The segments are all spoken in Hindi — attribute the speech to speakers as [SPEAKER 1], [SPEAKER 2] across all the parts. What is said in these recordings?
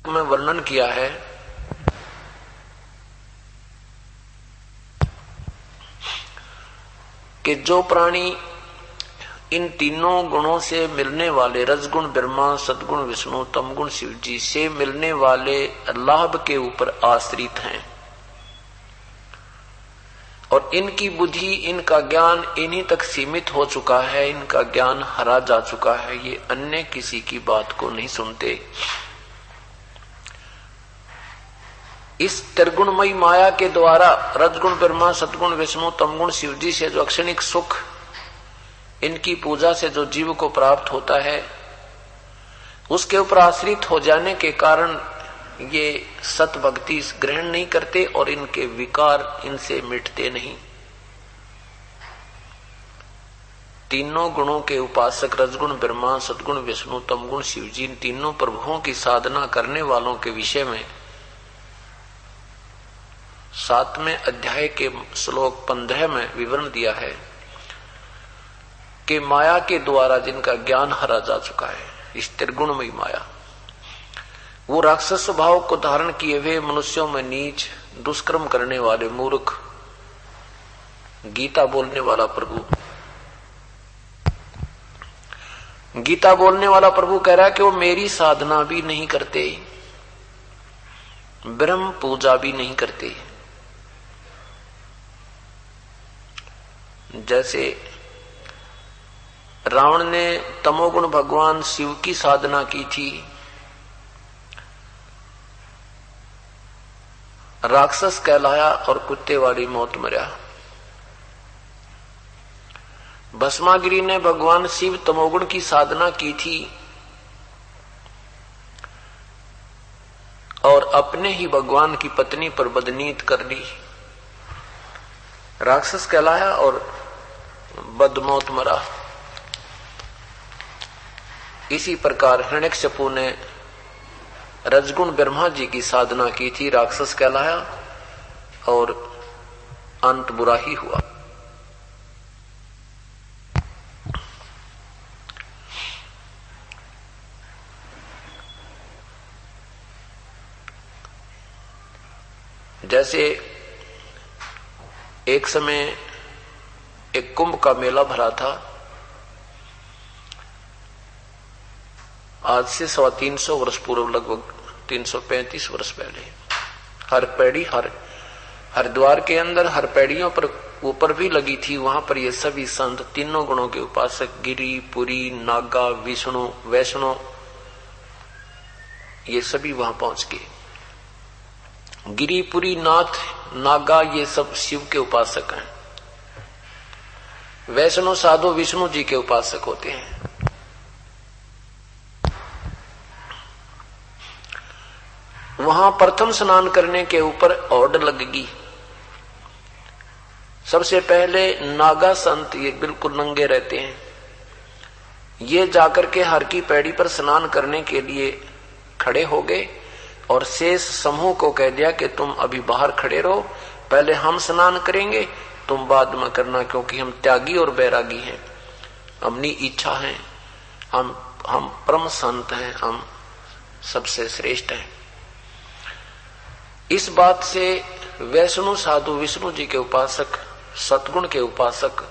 [SPEAKER 1] में वर्णन किया है कि जो प्राणी इन तीनों गुणों से मिलने वाले रजगुण ब्रह्मा, सद्गुण विष्णु, तमगुण शिव जी से मिलने वाले लाभ के ऊपर आश्रित हैं और इनकी बुद्धि, इनका ज्ञान इन्हीं तक सीमित हो चुका है, इनका ज्ञान हरा जा चुका है, ये अन्य किसी की बात को नहीं सुनते। इस त्रिगुणमयी माया के द्वारा रजगुण ब्रह्मा, सद्गुण विष्णु, तमगुण शिव जी से जो अक्षणिक सुख, इनकी पूजा से जो जीव को प्राप्त होता है, उसके ऊपर आश्रित हो जाने के कारण ये सत भक्ति ग्रहण नहीं करते और इनके विकार इनसे मिटते नहीं। तीनों गुणों के उपासक रजगुण ब्रह्मा, सद्गुण विष्णु, तमगुण शिव जी, इन तीनों प्रभुओं की साधना करने वालों के विषय में 7वें अध्याय के श्लोक 15 में विवरण दिया है कि माया के द्वारा जिनका ज्ञान हरा जा चुका है, इस त्रिगुणमयी माया, वो राक्षस स्वभाव को धारण किए हुए मनुष्यों में नीच, दुष्कर्म करने वाले मूर्ख, गीता बोलने वाला प्रभु कह रहा है कि वो मेरी साधना भी नहीं करते, ब्रह्म पूजा भी नहीं करते। जैसे रावण ने तमोगुण भगवान शिव की साधना की थी, राक्षस कहलाया और कुत्ते वाली मौत मरा। भस्मागिरी ने भगवान शिव तमोगुण की साधना की थी और अपने ही भगवान की पत्नी पर बदनीत कर ली, राक्षस कहलाया और बदमौत मरा। इसी प्रकार हिरण्यकशिपु ने रजगुण ब्रह्मा जी की साधना की थी, राक्षस कहलाया और अंत बुरा ही हुआ। जैसे एक समय एक कुंभ का मेला भरा था, आज से 350 वर्ष पूर्व, लगभग 335 वर्ष पहले। हर पैड़ी हर द्वार के अंदर हर पैड़ियों पर ऊपर भी लगी थी। वहां पर ये सभी संत, तीनों गुणों के उपासक, गिरि, पुरी, नागा, विष्णु, वैष्णो, ये सभी वहां पहुंच गए। गिरि, पुरी, नाथ, नागा, ये सब शिव के उपासक हैं। वैष्णो साधु विष्णु जी के उपासक होते हैं। वहां प्रथम स्नान करने के ऊपर ऑर्डर लगेगी। सबसे पहले नागा संत, ये बिल्कुल नंगे रहते हैं, ये जाकर के हर की पैड़ी पर स्नान करने के लिए खड़े हो गए और शेष समूह को कह दिया कि तुम अभी बाहर खड़े रहो, पहले हम स्नान करेंगे, तुम बाद में करना, क्योंकि हम त्यागी और बैरागी हैं, अपनी इच्छा है, हम परम संत हैं, हम सबसे श्रेष्ठ हैं। इस बात से वैष्णु साधु विष्णु जी के उपासक, सतगुण के उपासक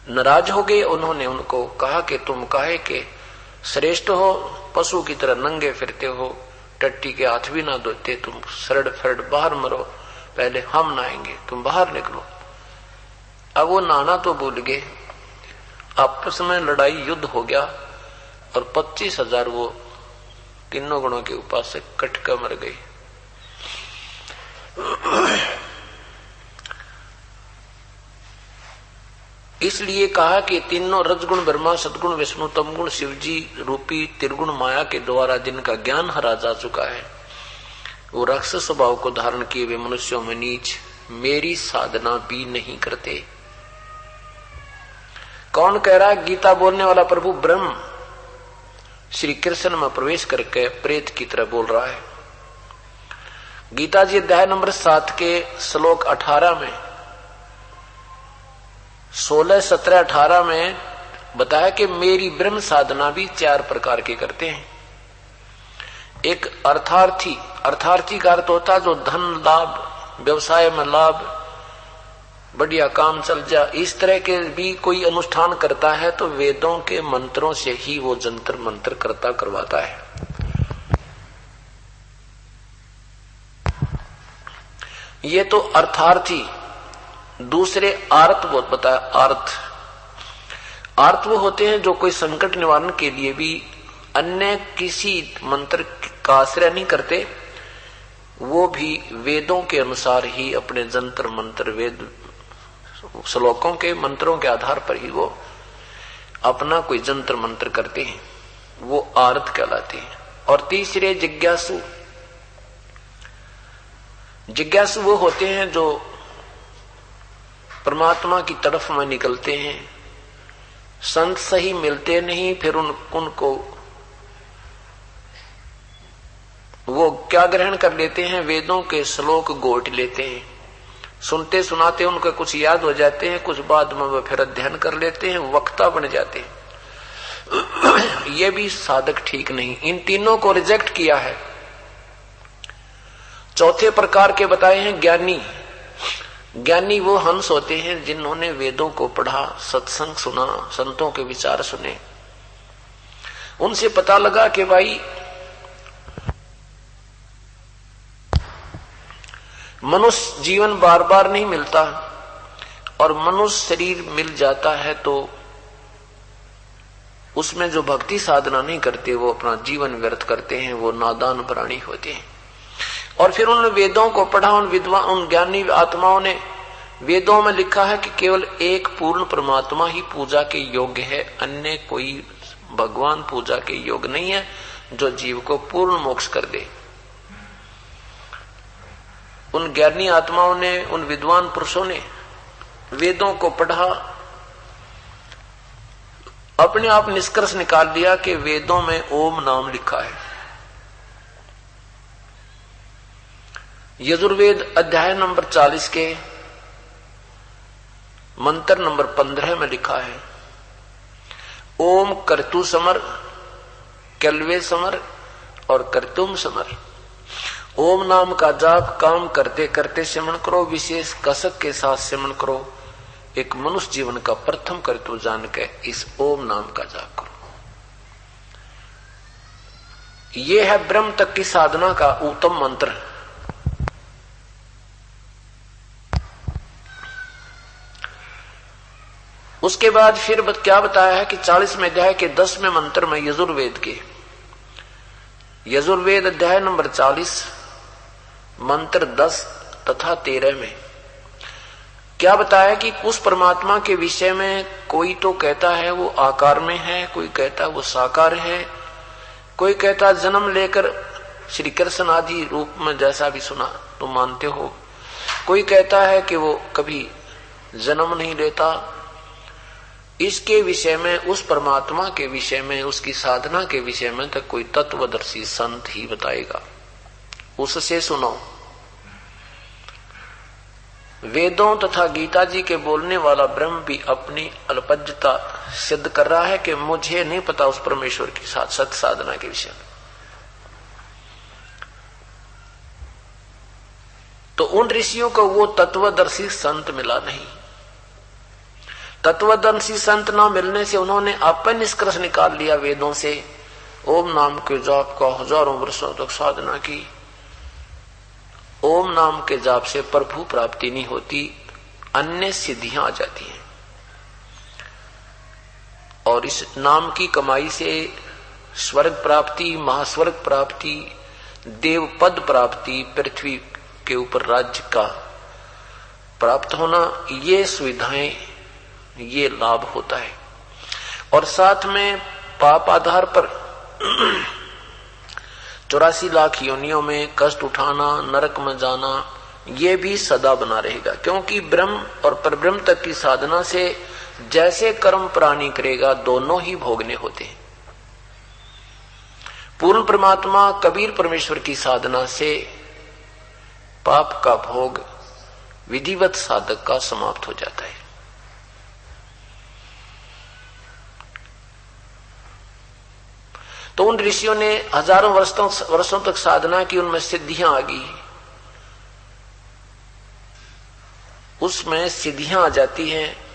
[SPEAKER 1] नाराज हो गए। उन्होंने उनको कहा कि तुम काहे के श्रेष्ठ हो, पशु की तरह नंगे फिरते हो, टट्टी के हाथ भी ना धोते, तुम सरड़ फरड़ बाहर मरो, पहले हम नहाएंगे, तुम बाहर निकलो। अब वो नहाना तो भूल गए, आपस में लड़ाई, युद्ध हो गया और 25,000 वो तीनों गुणों के उपासक कटका मर गए। इसलिए कहा कि तीनों रजगुण ब्रह्मा, सद्गुण विष्णु, तमगुण शिव जी रूपी त्रिगुण माया के द्वारा जिनका ज्ञान हरा जा चुका है, वो राक्षस स्वभाव को धारण किए हुए मनुष्यों में नीच, मेरी साधना भी नहीं करते। कौन कह रहा है? गीता बोलने वाला प्रभु ब्रह्म श्री कृष्ण में प्रवेश करके प्रेत की तरह बोल रहा है। गीता जी अध्याय नंबर 7 के श्लोक 18 में 16, 17, 18 में बताया कि मेरी ब्रह्म साधना भी 4 प्रकार के करते हैं। एक अर्थार्थी, अर्थार्थी का अर्थ होता है जो धन लाभ, व्यवसाय में लाभ, बढ़िया काम चल जा, इस तरह के भी कोई अनुष्ठान करता है तो वेदों के मंत्रों से ही वो जंतर मंत्र करवाता है। ये तो अर्थार्थी। दूसरे आर्त वो बताया। आर्त वो होते हैं जो कोई संकट निवारण के लिए भी अन्य किसी मंत्र का आश्रय नहीं करते, वो भी वेदों के अनुसार ही अपने जंतर मंत्र, वेद श्लोकों के मंत्रों के आधार पर ही वो अपना कोई जंतर मंत्र करते हैं, वो आर्त कहलाते हैं। और तीसरे जिज्ञासु। जिज्ञासु वो होते हैं जो परमात्मा की तरफ में निकलते हैं, संत सही मिलते नहीं, फिर उनको वो क्या ग्रहण कर लेते हैं, वेदों के श्लोक गोट लेते हैं, सुनते सुनाते उनको कुछ याद हो जाते हैं, कुछ बाद में वो फिर अध्ययन कर लेते हैं, वक्ता बन जाते हैं। ये भी साधक ठीक नहीं। इन तीनों को रिजेक्ट किया है। चौथे प्रकार के बताए हैं ज्ञानी। ज्ञानी वो हंस होते हैं जिन्होंने वेदों को पढ़ा, सत्संग सुना, संतों के विचार सुने, उनसे पता लगा कि भाई मनुष्य जीवन बार बार नहीं मिलता, और मनुष्य शरीर मिल जाता है तो उसमें जो भक्ति साधना नहीं करते वो अपना जीवन व्यर्थ करते हैं, वो नादान प्राणी होते हैं। और फिर उन्होंने वेदों को पढ़ा। उन ज्ञानी आत्माओं ने वेदों में लिखा है कि केवल एक पूर्ण परमात्मा ही पूजा के योग्य है, अन्य कोई भगवान पूजा के योग्य नहीं है जो जीव को पूर्ण मोक्ष कर दे। उन ज्ञानी आत्माओं ने, उन विद्वान पुरुषों ने वेदों को पढ़ा, अपने आप निष्कर्ष निकाल लिया कि वेदों में ओम नाम लिखा है। यजुर्वेद अध्याय नंबर 40 के मंत्र नंबर 15 में लिखा है, ओम कर्तु समर, कल्वे समर और कर्तुम समर। ओम नाम का जाप काम करते करते सिमरण करो, विशेष कसक के साथ सिमरण करो। एक मनुष्य जीवन का प्रथम कर्तव्य जान के इस ओम नाम का जाप करो। ये है ब्रह्म तक की साधना का उत्तम मंत्र। उसके बाद फिर क्या बताया है कि 40वें अध्याय के 10वें मंत्र में यजुर्वेद के, यजुर्वेद अध्याय नंबर 40 मंत्र 10 तथा 13 में क्या बताया कि उस परमात्मा के विषय में कोई तो कहता है वो आकार में है, कोई कहता है वो साकार है, कोई कहता है जन्म लेकर श्री कृष्ण आदि रूप में, जैसा भी सुना तुम मानते हो। कोई कहता है कि वो कभी जन्म नहीं लेता। इसके विषय में, उस परमात्मा के विषय में, उसकी साधना के विषय में तो कोई तत्वदर्शी संत ही बताएगा, उससे सुनो। वेदों तथा गीता जी के बोलने वाला ब्रह्म भी अपनी अल्पज्ञता सिद्ध कर रहा है कि मुझे नहीं पता उस परमेश्वर की सत्य साधना के विषय में। तो उन ऋषियों को वो तत्वदर्शी संत मिला नहीं। तत्वदर्शी संत न मिलने से उन्होंने अपन निष्कर्ष निकाल लिया वेदों से, ओम नाम के जाप का हजारों वर्षों तक साधना की। ओम नाम के जाप से प्रभु प्राप्ति नहीं होती, अन्य सिद्धियां आ जाती हैं। और इस नाम की कमाई से स्वर्ग प्राप्ति, महास्वर्ग प्राप्ति, देव पद प्राप्ति, पृथ्वी के ऊपर राज्य का प्राप्त होना, ये सुविधाएं, ये लाभ होता है। और साथ में पाप आधार पर 84 लाख योनियों में कष्ट उठाना, नरक में जाना, ये भी सदा बना रहेगा। क्योंकि ब्रह्म और परब्रह्म तक की साधना से जैसे कर्म प्राणी करेगा दोनों ही भोगने होते हैं। पूर्ण परमात्मा कबीर परमेश्वर की साधना से पाप का भोग विधिवत साधक का समाप्त हो जाता है। तो उन ऋषियों ने हजारों वर्षों तक साधना की, उनमें सिद्धियां आ गई। उसमें सिद्धियां आ जाती हैं